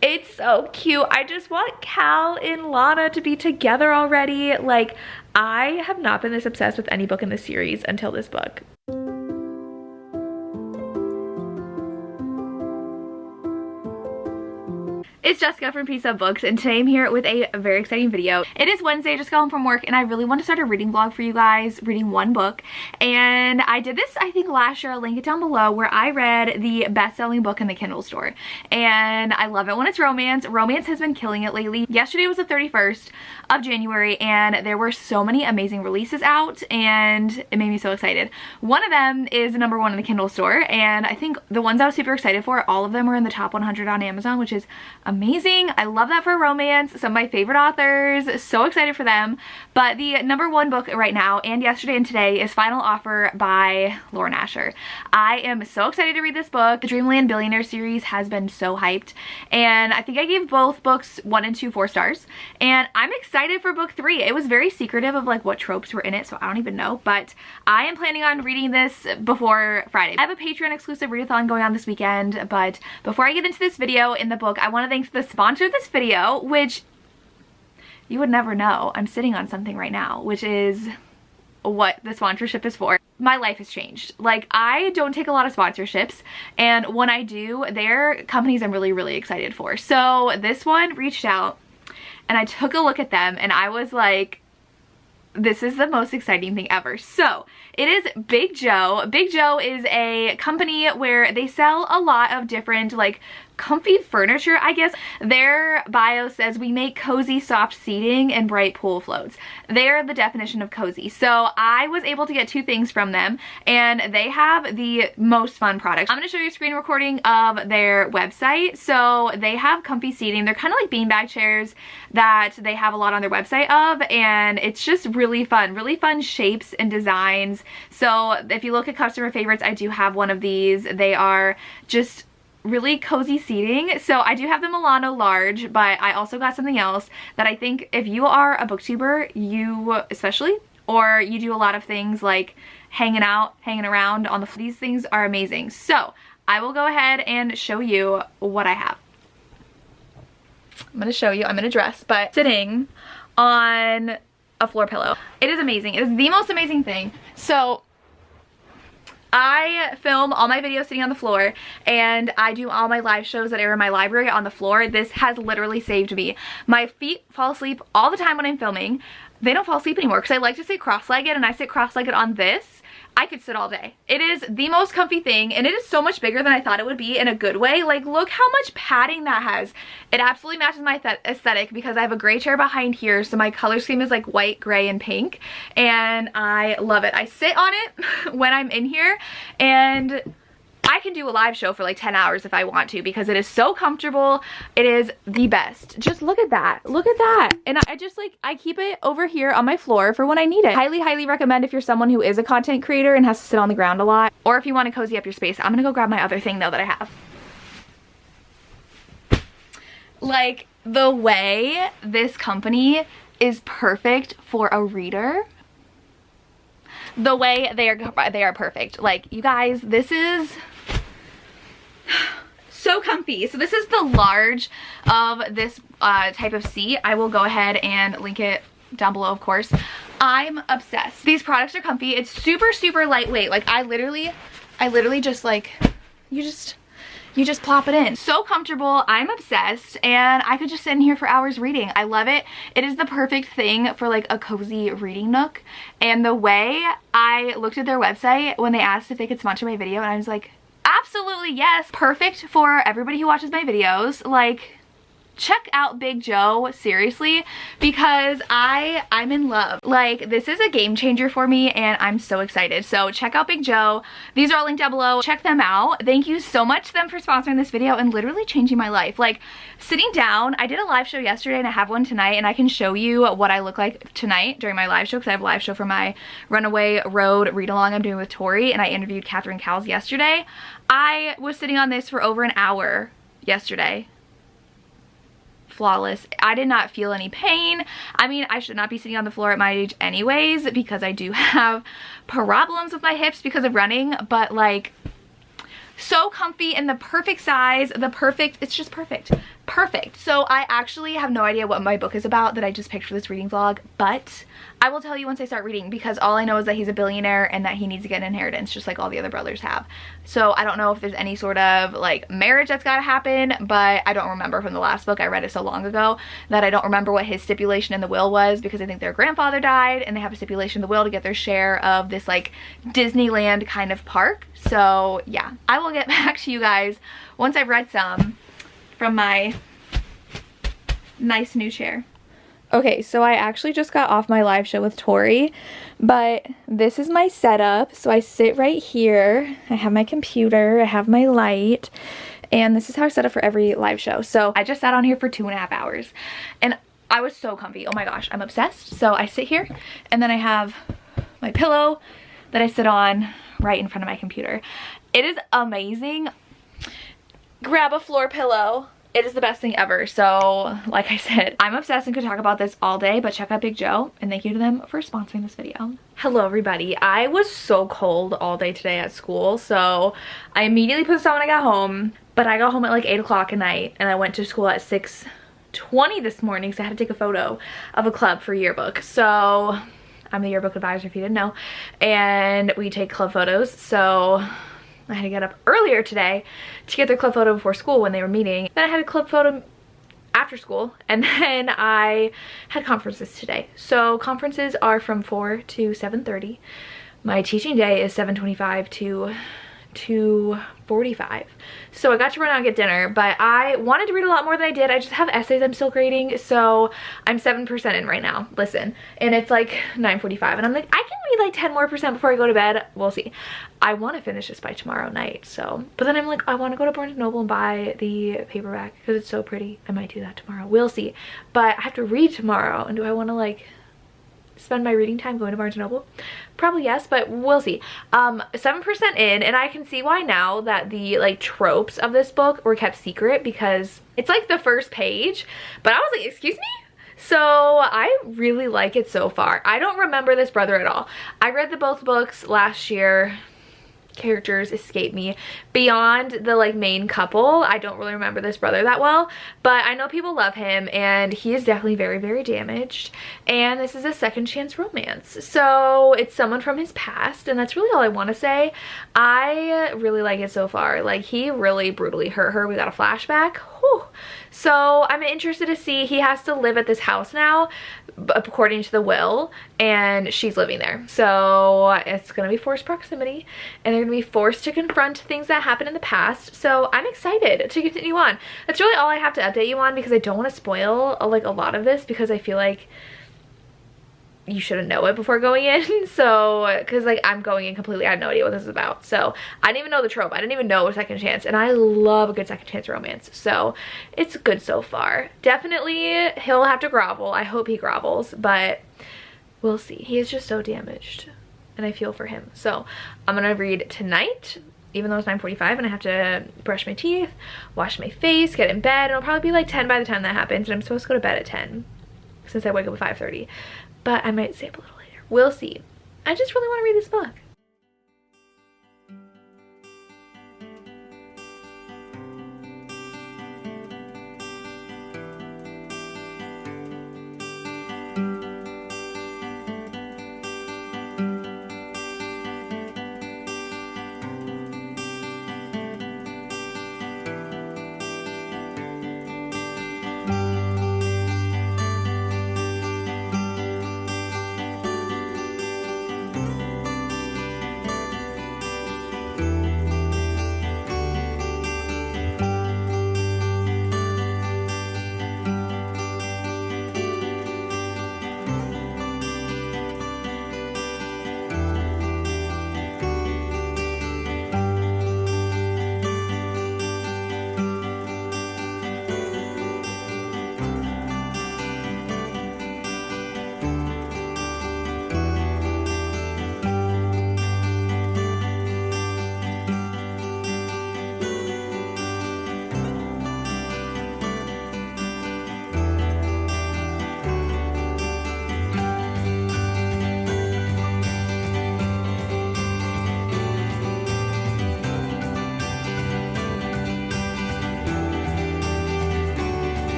It's so cute. I just want Cal and Lana to be together already. Like, I have not been this obsessed with any book in this series until this book. It's Jessica from Peace Up Books, and today I'm here with a very exciting video. It is Wednesday, I just got home from work, and I really want to start a reading vlog for you guys, reading one book. And I did this, I think, last year. I'll link it down below, where I read the best-selling book in the Kindle store. And I love it when it's romance. Romance has been killing it lately. Yesterday was the 31st of January, and there were so many amazing releases out, and it made me so excited. One of them is #1 in the Kindle store, and I think the ones I was super excited for, all of them were in the top 100 on Amazon, which is amazing. I love that for romance. Some of my favorite authors, so excited for them. But the #1 book right now, and yesterday and today, is Final Offer by Lauren Asher. I am so excited to read this book. The Dreamland Billionaire series has been so hyped, and I think I gave both books 1 and 2 4 stars, and I'm excited for book 3. It was very secretive of like what tropes were in it, so I don't even know, but I am planning on reading this before Friday. I have a Patreon exclusive readathon going on this weekend, but before I get into this video in the book, I want to thank the sponsor of this video, which you would never know. I'm sitting on something right now, which is what the sponsorship is for. My life has changed. Like, I don't take a lot of sponsorships, and when I do, they're companies I'm really, really excited for. So this one reached out, and I took a look at them, and I was like, this is the most exciting thing ever. So it is Big Joe. Big Joe is a company where they sell a lot of different like comfy furniture, I guess. Their bio says, we make cozy soft seating and bright pool floats. They're the definition of cozy. So I was able to get 2 things from them, and they have the most fun products. I'm going to show you a screen recording of their website. So they have comfy seating. They're kind of like beanbag chairs that they have a lot on their website of, and it's just really fun shapes and designs. So if you look at customer favorites, I do have one of these. They are just really cozy seating. So I do have the Milano large, but I also got something else that I think if you are a booktuber, you especially, or you do a lot of things like hanging around on the, these things are amazing. So I will go ahead and show you what I have. I'm gonna show you, I'm in a dress, but sitting on a floor pillow. It is amazing. It is the most amazing thing. So I film all my videos sitting on the floor, and I do all my live shows that air in my library on the floor. This has literally saved me. My feet fall asleep all the time when I'm filming. They don't fall asleep anymore because I like to sit cross-legged, and I sit cross-legged on this. I could sit all day. It is the most comfy thing, and it is so much bigger than I thought it would be in a good way. Like, look how much padding that has. It absolutely matches my aesthetic because I have a gray chair behind here, so my color scheme is like white, gray, and pink, and I love it. I sit on it when I'm in here, and I can do a live show for like 10 hours if I want to because it is so comfortable. It is the best. Just look at that. Look at that. And I just like, I keep it over here on my floor for when I need it. Highly, highly recommend if you're someone who is a content creator and has to sit on the ground a lot, or if you want to cozy up your space. I'm gonna go grab my other thing though that I have. Like, the way this company is perfect for a reader. The way they are perfect. Like, you guys, this is so comfy. So this is the large of this type of seat. I will go ahead and link it down below, of course. I'm obsessed. These products are comfy. It's super, super lightweight. Like, I literally just like, you just plop it in. So comfortable. I'm obsessed, and I could just sit in here for hours reading. I love it. It is the perfect thing for like a cozy reading nook. And the way I looked at their website when they asked if they could sponsor my video, and I was like, absolutely yes. Perfect for everybody who watches my videos. Like, check out Big Joe, seriously, because I'm in love. Like, this is a game changer for me, and I'm so excited. So check out Big Joe. These are all linked down below. Check them out. Thank you so much to them for sponsoring this video and literally changing my life. Like, sitting down, I did a live show yesterday, and I have one tonight, and I can show you what I look like tonight during my live show, because I have a live show for my Runaway Road read-along I'm doing with Tori, and I interviewed Catherine Cowles yesterday. I was sitting on this for over an hour yesterday. Flawless. I did not feel any pain. I mean, I should not be sitting on the floor at my age anyways, because I do have problems with my hips because of running, but like, So comfy and the perfect size, it's just perfect. Perfect. So I actually have no idea what my book is about that I just picked for this reading vlog, but I will tell you once I start reading, because all I know is that he's a billionaire and that he needs to get an inheritance just like all the other brothers have. So I don't know if there's any sort of like marriage that's gotta happen, but I don't remember from the last book. I read it so long ago that I don't remember what his stipulation in the will was, because I think their grandfather died and they have a stipulation in the will to get their share of this like Disneyland kind of park. So yeah, I will get back to you guys once I've read some from my nice new chair. Okay, so I actually just got off my live show with Tori, but this is my setup. So I sit right here, I have my computer, I have my light, and this is how I set up for every live show. So I just sat on here for 2.5 hours and I was so comfy. Oh my gosh, I'm obsessed. So I sit here and then I have my pillow that I sit on right in front of my computer. It is amazing. Grab a floor pillow. It is the best thing ever. So like I said, I'm obsessed and could talk about this all day, but check out Big Joe and thank you to them for sponsoring this video. Hello everybody. I was so cold all day today at school, so I immediately put this on when I got home, but I got home at like 8 o'clock at night and I went to school at 6:20 this morning, so I had to take a photo of a club for yearbook. So I'm the yearbook advisor if you didn't know, and we take club photos. So I had to get up earlier today to get their club photo before school when they were meeting. Then I had a club photo after school, and then I had conferences today. So conferences are from 4 to 7:30. My teaching day is 7:25 to 2:45. So I got to run out and get dinner, but I wanted to read a lot more than I did. I just have essays I'm still grading, so I'm 7% in right now. Listen, and it's like 9:45 and I'm like, I can read like 10% more before I go to bed. We'll see. I want to finish this by tomorrow night, so, but then I'm like, I want to go to Barnes & Noble and buy the paperback because it's so pretty. I might do that tomorrow. We'll see. But I have to read tomorrow, and do I want to like spend my reading time going to Barnes & Noble? Probably yes, but we'll see. 7% in, and I can see why now that the like tropes of this book were kept secret, because it's like the first page, but I was like, excuse me? So I really like it so far. I don't remember this brother at all. I read both books last year. Characters escape me. Beyond the like main couple, I don't really remember this brother that well, but I know people love him and he is definitely very, very damaged, and this is a second chance romance, so it's someone from his past, and that's really all I want to say. I really like it so far. Like, he really brutally hurt her. We got a flashback. Whew. So I'm interested to see. He has to live at this house now according to the will, and she's living there, so it's gonna be forced proximity and they're gonna be forced to confront things that happened in the past. So I'm excited to continue on. That's really all I have to update you on, because I don't want to spoil like a lot of this, because I feel like you shouldn't know it before going in. So because like I'm going in completely, I had no idea what this is about, so I didn't even know the trope. I didn't even know it was second chance, and I love a good second chance romance, so it's good so far. Definitely he'll have to grovel. I hope he grovels, but we'll see. He is just so damaged and I feel for him. So I'm gonna read tonight, even though it's 9:45 and I have to brush my teeth, wash my face, get in bed. It'll probably be like 10 by the time that happens, and I'm supposed to go to bed at 10 since I wake up at 5:30. But I might stay up a little later. We'll see. I just really want to read this book.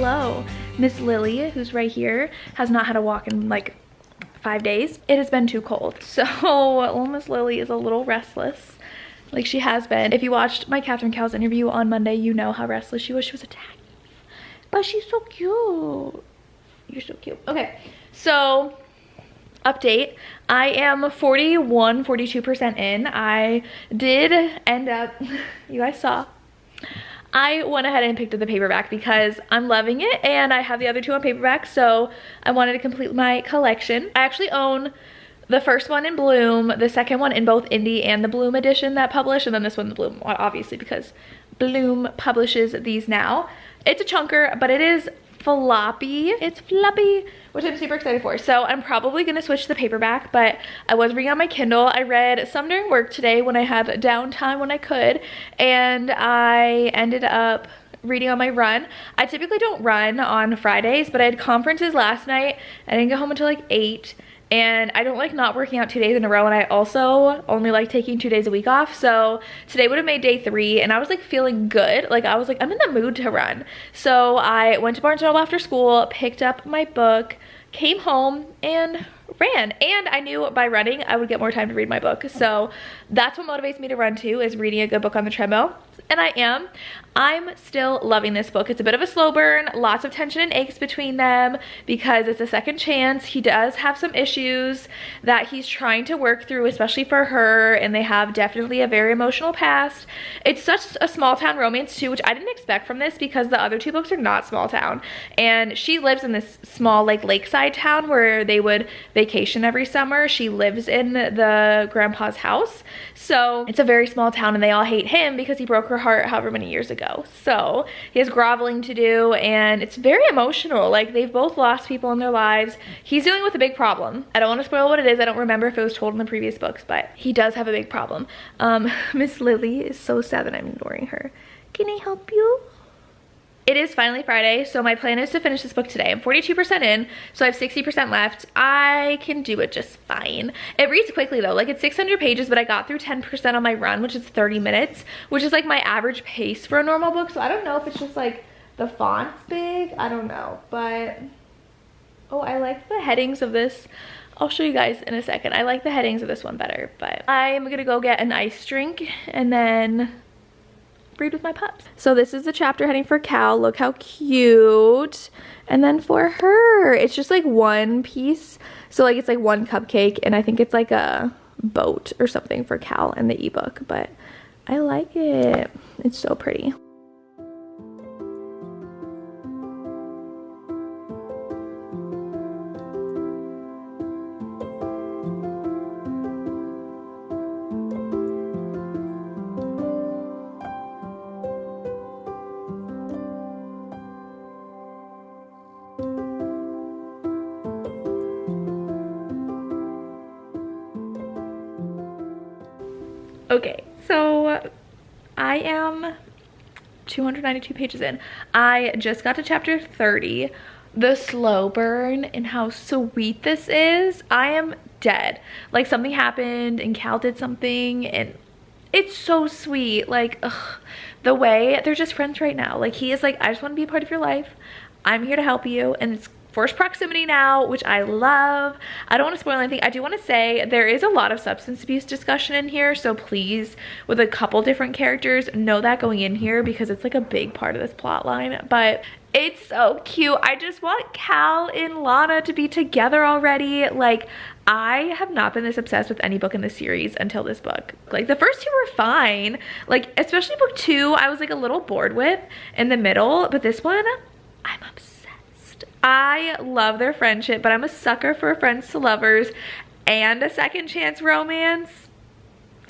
hello. Miss Lily, who's right here, has not had a walk in like 5 days. It has been too cold. So little Miss Lily is a little restless, like she has been. If you watched my Catherine Cowles interview on Monday, you know how restless she was. She was attacking me. But she's so cute. You're so cute. Okay, so update. I am 42% in. I did end up, you guys saw, I went ahead and picked up the paperback because I'm loving it and I have the other two on paperback, so I wanted to complete my collection. I actually own the first one in Bloom, the second one in both Indie and the Bloom edition that published, and then this one in the Bloom, obviously, because Bloom publishes these now. It's a chunker, but it is floppy. It's floppy, which I'm super excited for. So I'm probably gonna switch to the paperback, but I was reading on my Kindle. I read some during work today when I had downtime when I could, and I ended up reading on my run. I typically don't run on Fridays, but I had conferences last night. I didn't get home until like 8. And I don't like not working out 2 days in a row, and I also only like taking 2 days a week off. So today would have made day 3, and I was like feeling good. Like I was like, I'm in the mood to run. So I went to Barnes & Noble after school, picked up my book, came home and ran. And I knew by running I would get more time to read my book. So that's what motivates me to run too, is reading a good book on the treadmill. And I am. I'm still loving this book. It's a bit of a slow burn, lots of tension and aches between them because it's a second chance. He does have some issues that he's trying to work through, especially for her, and they have definitely a very emotional past. It's such a small town romance too, which I didn't expect from this because the other two books are not small town. And she lives in this small like lakeside town where they would vacation every summer. She lives in the grandpa's house. So it's a very small town, and they all hate him because he broke her heart however many years ago. So he has groveling to do, and it's very emotional. Like they've both lost people in their lives. He's dealing with a big problem. I don't want to spoil what it is. I don't remember if it was told in the previous books, but he does have a big problem. Miss Lily is so sad that I'm ignoring her. Can I help you? It is finally Friday, so my plan is to finish this book today. I'm 42% in, so I have 60% left. I can do it just fine. It reads quickly though, like it's 600 pages, but I got through 10% on my run, which is 30 minutes, which is like my average pace for a normal book. So I don't know if it's just like the font's big, I don't know, but oh, I like the headings of this. I'll show you guys in a second. I like the headings of this one better, but I'm gonna go get an ice drink and then read with my pups. So this is the chapter heading for Cal. Look how cute. And then for her, it's just like one piece. So like it's like one cupcake, and I think it's like a boat or something for Cal in the ebook, but I like it. It's so pretty. Okay, so I am 292 pages in. I just got to chapter 30. The slow burn and how sweet this is. I am dead. Like something happened and Cal did something and it's so sweet. Like, ugh, the way they're just friends right now. Like he is like, I just want to be a part of your life. I'm here to help you, and it's forced proximity now, which I love. I don't want to spoil anything. I do want to say there is a lot of substance abuse discussion in here, so please, with a couple different characters, know that going in here because it's like a big part of this plot line. But it's so cute. I just want Cal and Lana to be together already. Like, I have not been this obsessed with any book in this series until this book. Like the first two were fine, like especially book 2 I was like a little bored with in the middle, but this one I'm obsessed. I love their friendship, but I'm a sucker for friends to lovers and a second chance romance.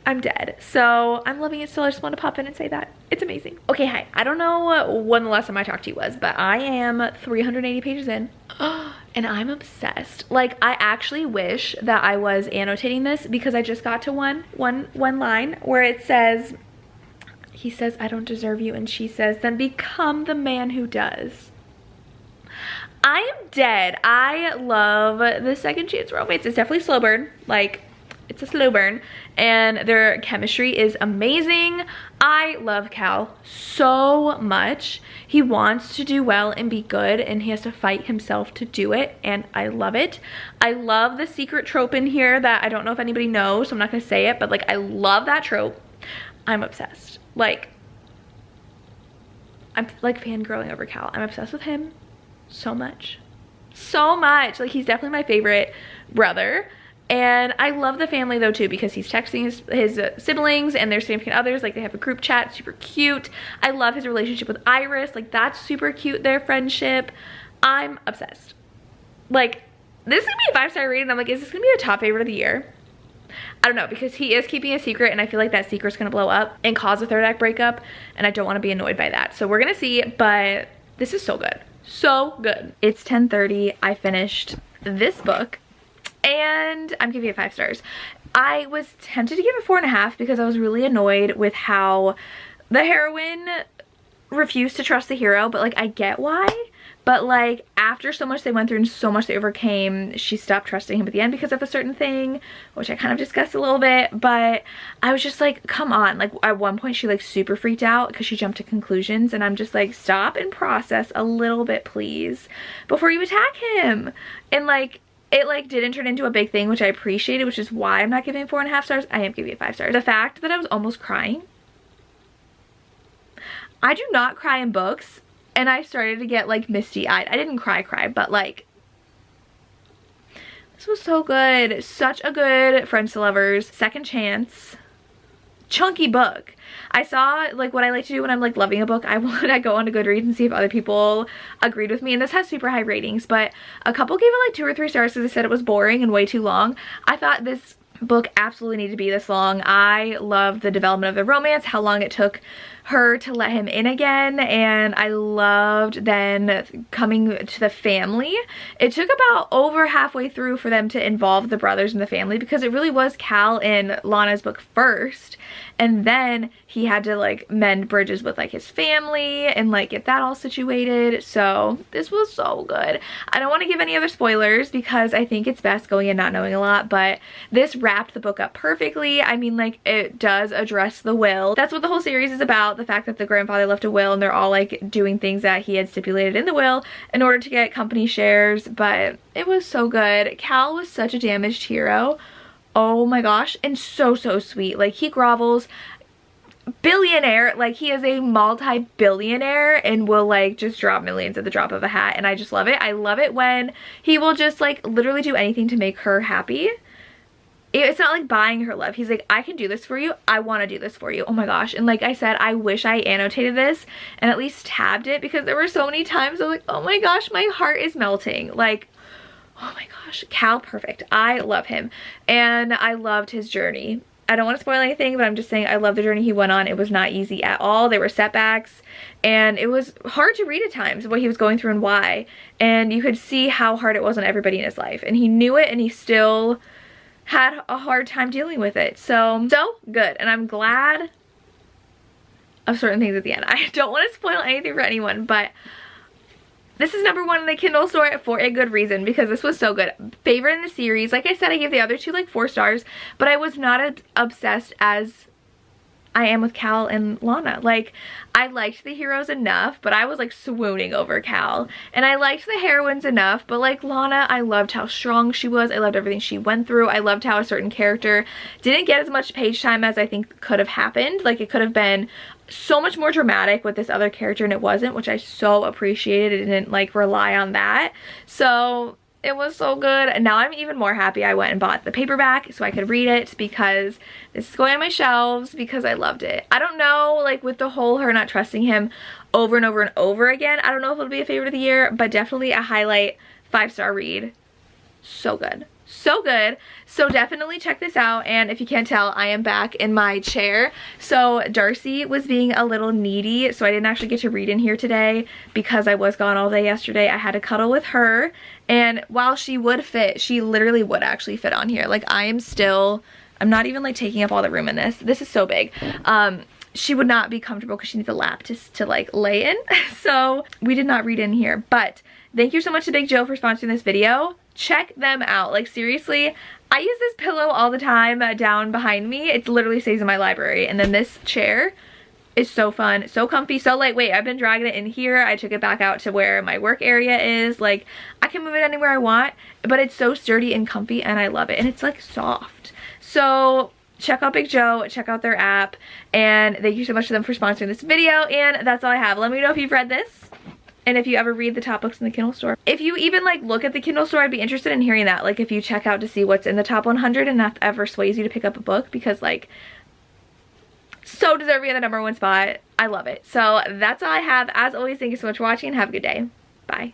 I'm dead. So I'm loving it still. I just want to pop in and say that. It's amazing. Okay, hi. I don't know when the last time I talked to you was, but I am 380 pages in and I'm obsessed. Like I actually wish that I was annotating this because I just got to one line where it says, he says, I don't deserve you. And she says, then become the man who does. I am dead. I love the second chance romance. It's definitely slow burn. Like, it's a slow burn. And their chemistry is amazing. I love Cal so much. He wants to do well and be good, and he has to fight himself to do it, and I love it. I love the secret trope in here that I don't know if anybody knows, so I'm not gonna say it, but like I love that trope. I'm obsessed. Like, I'm like fangirling over Cal. I'm obsessed with him so much. So much. Like, he's definitely my favorite brother. And I love the family though too, because he's texting his siblings and their significant others. Like, they have a group chat, super cute. I love his relationship with Iris. Like, that's super cute, their friendship. I'm obsessed. Like, this is gonna be a 5-star rating. I'm like, is this gonna be a top favorite of the year? I don't know, because he is keeping a secret, and I feel like that secret's gonna blow up and cause a third act breakup, and I don't want to be annoyed by that. So we're gonna see, but this is so good. So good. It's 10:30. I finished this book, and I'm giving it 5 stars. I was tempted to give it 4.5 because I was really annoyed with how the heroine refused to trust the hero, but like I get why. But like, after so much they went through and so much they overcame, she stopped trusting him at the end because of a certain thing, which I kind of discussed a little bit. But I was just like, come on. Like, at one point she like super freaked out because she jumped to conclusions, and I'm just like, stop and process a little bit, please, before you attack him. And like, it like didn't turn into a big thing, which I appreciated, which is why I'm not giving it 4.5 stars. I am giving it 5 stars. The fact that I was almost crying. I do not cry in books, and I started to get like misty-eyed. I didn't cry, but like, this was so good. Such a good Friends to Lovers second chance chunky book. I saw, like, what I like to do when I'm like loving a book, I go on to Goodreads and see if other people agreed with me, and this has super high ratings, but a couple gave it like 2 or 3 stars because they said it was boring and way too long. I thought this book absolutely needed to be this long. I love the development of the romance, how long it took her to let him in again, and I loved then coming to the family. It took about over halfway through for them to involve the brothers in the family, because it really was Cal in Lana's book first, and then he had to like mend bridges with like his family and like get that all situated. So this was so good. I don't want to give any other spoilers because I think it's best going in not knowing a lot, but this wrapped the book up perfectly. I mean, like, it does address the will. That's what the whole series is about, the fact that the grandfather left a will and they're all like doing things that he had stipulated in the will in order to get company shares. But it was so good. Cal was such a damaged hero. Oh my gosh. And so sweet. Like, he grovels. Billionaire. Like, he is a multi-billionaire and will like just drop millions at the drop of a hat, and I just love it. I love it when he will just like literally do anything to make her happy. It's not like buying her love. He's like, I can do this for you. I want to do this for you. Oh my gosh. And like I said, I wish I annotated this and at least tabbed it, because there were so many times I was like, oh my gosh, my heart is melting. Like, oh my gosh, Cal, perfect. I love him, and I loved his journey. I don't want to spoil anything, but I'm just saying I love the journey he went on. It was not easy at all. There were setbacks, and it was hard to read at times what he was going through and why. And you could see how hard it was on everybody in his life, and he knew it, and he still had a hard time dealing with it. So good, and I'm glad of certain things at the end. I don't want to spoil anything for anyone, but this is #1 in the Kindle store for a good reason, because this was so good. Favorite in the series. Like I said, I gave the other two like 4 stars, but I was not as obsessed as I am with Cal and Lana. Like, I liked the heroes enough, but I was like swooning over Cal. And I liked the heroines enough, but like Lana, I loved how strong she was. I loved everything she went through. I loved how a certain character didn't get as much page time as I think could have happened. Like, it could have been so much more dramatic with this other character, and it wasn't, which I so appreciated. It didn't like rely on that. So it was so good, and now I'm even more happy I went and bought the paperback so I could read it, because this is going on my shelves because I loved it. I don't know, like, with the whole her not trusting him over and over and over again, I don't know if it'll be a favorite of the year, but definitely a highlight 5-star read. So good. So good. So definitely check this out. And if you can't tell, I am back in my chair. So Darcy was being a little needy, so I didn't actually get to read in here today because I was gone all day yesterday. I had to cuddle with her, and while she would fit, she literally would actually fit on here. Like, I'm not even like taking up all the room in this. This is so big. She would not be comfortable because she needs a lap to like lay in. So we did not read in here, but thank you so much to Big Joe for sponsoring this video. Check them out. Like, seriously, I use this pillow all the time down behind me. It literally stays in my library. And then this chair, It's so fun, so comfy, so lightweight. I've been dragging it in here. I took it back out to where my work area is. Like, I can move it anywhere I want, but it's so sturdy and comfy, and I love it. And it's like soft. So check out Big Joe, check out their app, and thank you so much to them for sponsoring this video. And that's all I have. Let me know if you've read this, and if you ever read the top books in the Kindle store. If you even like look at the Kindle store, I'd be interested in hearing that. Like, if you check out to see what's in the top 100 and that ever sways you to pick up a book, because like, so deserving of the #1 spot. I love it. So that's all I have. As always, thank you so much for watching. Have a good day. Bye.